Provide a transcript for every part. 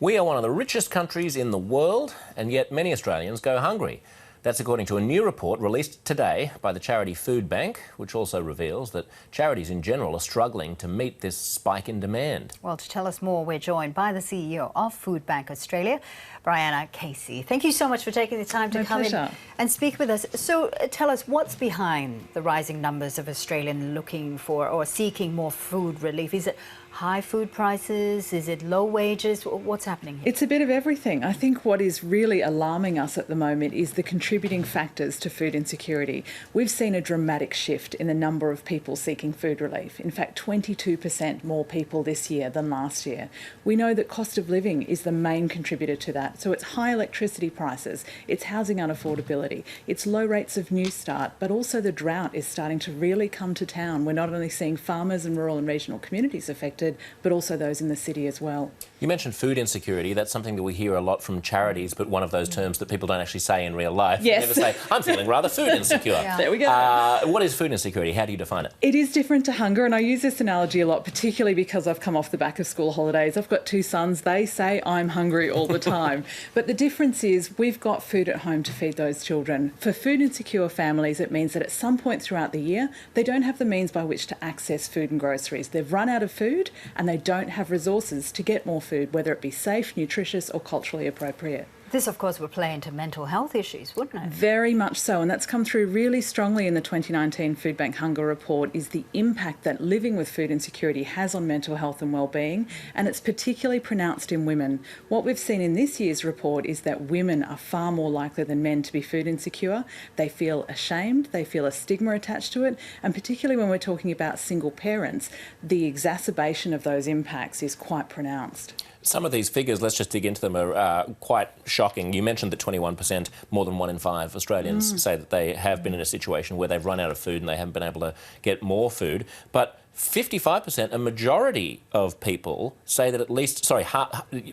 We are one of the richest countries in the world, and yet many Australians go hungry. That's according to a new report released today by the charity Foodbank, which also reveals that charities in general are struggling to meet this spike in demand. Well, to tell us more, we're joined by the CEO of Foodbank Australia, Brianna Casey. Thank you so much for taking the time to come in and speak with us. So tell us, what's behind the rising numbers of Australians looking for or seeking more food relief? Is it high food prices? Is it low wages? What's happening here? It's a bit of everything. I think what is really alarming us at the moment is the contributing factors to food insecurity. We've seen a dramatic shift in the number of people seeking food relief. In fact, 22% more people this year than last year. We know that cost of living is the main contributor to that. So it's high electricity prices, it's housing unaffordability, it's low rates of new start, but also the drought is starting to really come to town. We're not only seeing farmers and rural and regional communities affected, but also those in the city as well. You mentioned food insecurity. That's something that we hear a lot from charities, but one of those terms that people don't actually say in real life. Yes. They never say, I'm feeling rather food insecure. Yeah. There we go. What is food insecurity? How do you define it? It is different to hunger, and I use this analogy a lot, particularly because I've come off the back of school holidays. I've got two sons. They say I'm hungry all the time. But the difference is we've got food at home to feed those children. For food insecure families, it means that at some point throughout the year, they don't have the means by which to access food and groceries. They've run out of food and they don't have resources to get more food, whether it be safe, nutritious or culturally appropriate. This, of course, would play into mental health issues, wouldn't it? Very much so, and that's come through really strongly in the 2019 Foodbank Hunger Report, is the impact that living with food insecurity has on mental health and well-being, and it's particularly pronounced in women. What we've seen in this year's report is that women are far more likely than men to be food insecure. They feel ashamed, they feel a stigma attached to it, and particularly when we're talking about single parents, the exacerbation of those impacts is quite pronounced. Some of these figures, let's just dig into them, are quite shocking. You mentioned that 21%, more than 1 in 5 Australians say that they have been in a situation where they've run out of food and they haven't been able to get more food. But 55%, a majority of people say that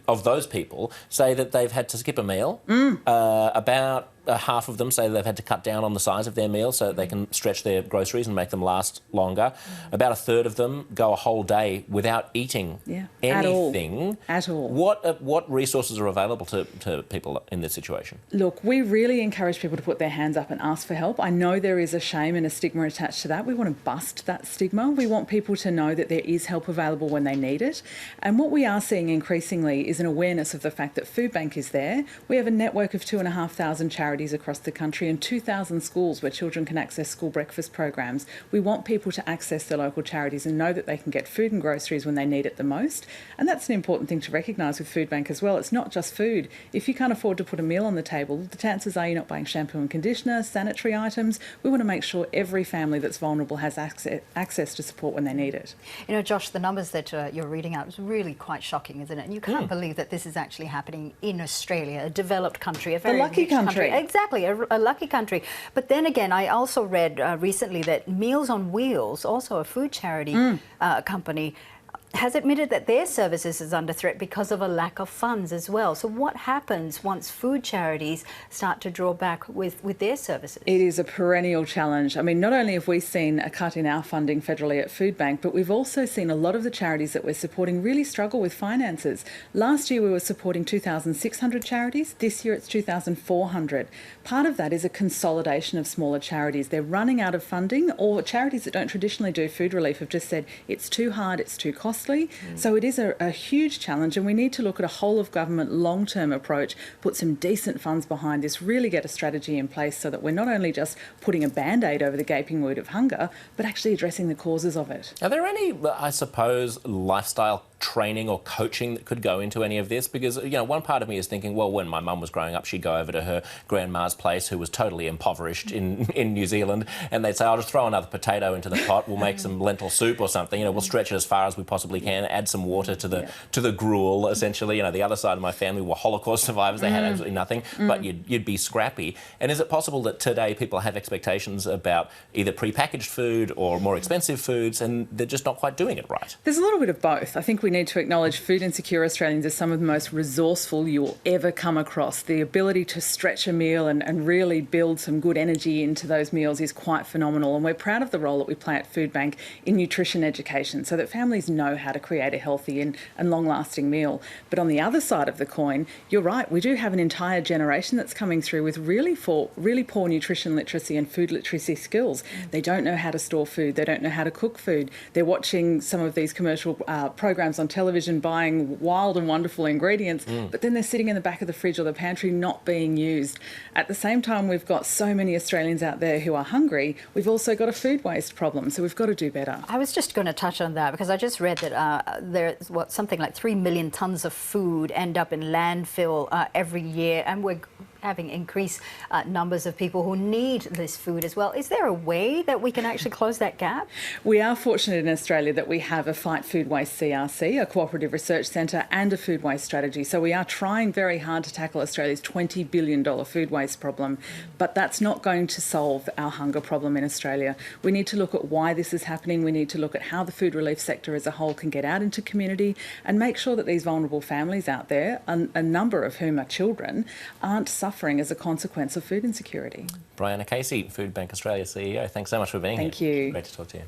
of those people say that they've had to skip a meal. About half of them say they've had to cut down on the size of their meal so that they can stretch their groceries and make them last longer. About a third of them go a whole day without eating anything. At all. What resources are available to people in this situation? Look, we really encourage people to put their hands up and ask for help. I know there is a shame and a stigma attached to that. We want to bust that stigma. We want people to know that there is help available when they need it. And what we are seeing increasingly is an awareness of the fact that Foodbank is there. We have a network of 2,500 charities across the country and 2,000 schools where children can access school breakfast programs. We want people to access their local charities and know that they can get food and groceries when they need it the most. And that's an important thing to recognise with Foodbank as well. It's not just food. If you can't afford to put a meal on the table, the chances are you're not buying shampoo and conditioner, sanitary items. We want to make sure every family that's vulnerable has access to support when they need it. You know, Josh, the numbers that you're reading out is really quite shocking, isn't it? And you can't believe that this is actually happening in Australia, a developed country, a very lucky rich country. Exactly, a lucky country. But then again, I also read recently that Meals on Wheels, also a food charity company, has admitted that their services is under threat because of a lack of funds as well. So what happens once food charities start to draw back with their services? It is a perennial challenge. I mean, not only have we seen a cut in our funding federally at Foodbank, but we've also seen a lot of the charities that we're supporting really struggle with finances. Last year we were supporting 2,600 charities. This year it's 2,400. Part of that is a consolidation of smaller charities. They're running out of funding, or charities that don't traditionally do food relief have just said it's too hard, it's too costly. So it is a huge challenge, and we need to look at a whole of government long-term approach, put some decent funds behind this, really get a strategy in place so that we're not only just putting a band-aid over the gaping wound of hunger, but actually addressing the causes of it. Are there any, I suppose, lifestyle training or coaching that could go into any of this? Because, you know, one part of me is thinking, well, when my mum was growing up, she'd go over to her grandma's place, who was totally impoverished in New Zealand, and they'd say, I'll just throw another potato into the pot, we'll make some lentil soup or something, you know, we'll stretch it as far as we possibly can, add some water to the gruel, essentially. You know, the other side of my family were Holocaust survivors, they had absolutely nothing, but you'd be scrappy. And is it possible that today people have expectations about either prepackaged food or more expensive foods, and they're just not quite doing it right? There's a little bit of both. I think we need to acknowledge food insecure Australians as some of the most resourceful you'll ever come across. The ability to stretch a meal and really build some good energy into those meals is quite phenomenal. And we're proud of the role that we play at Foodbank in nutrition education so that families know how to create a healthy and long-lasting meal. But on the other side of the coin, you're right, we do have an entire generation that's coming through with really poor nutrition literacy and food literacy skills. They don't know how to store food, they don't know how to cook food. They're watching some of these commercial programs on television, buying wild and wonderful ingredients, but then they're sitting in the back of the fridge or the pantry not being used. At the same time, we've got so many Australians out there who are hungry. We've also got a food waste problem, so we've got to do better. I was just going to touch on that because I just read that there's something like 3 million tonnes of food end up in landfill every year, and we're having increased numbers of people who need this food as well. Is there a way that we can actually close that gap? We are fortunate in Australia that we have a Fight Food Waste CRC, a cooperative research centre, and a food waste strategy. So we are trying very hard to tackle Australia's $20 billion food waste problem, but that's not going to solve our hunger problem in Australia. We need to look at why this is happening. We need to look at how the food relief sector as a whole can get out into community and make sure that these vulnerable families out there, a number of whom are children, aren't suffering as a consequence of food insecurity. Brianna Casey, Foodbank Australia CEO, thank so much for being here. Thank you. Great to talk to you.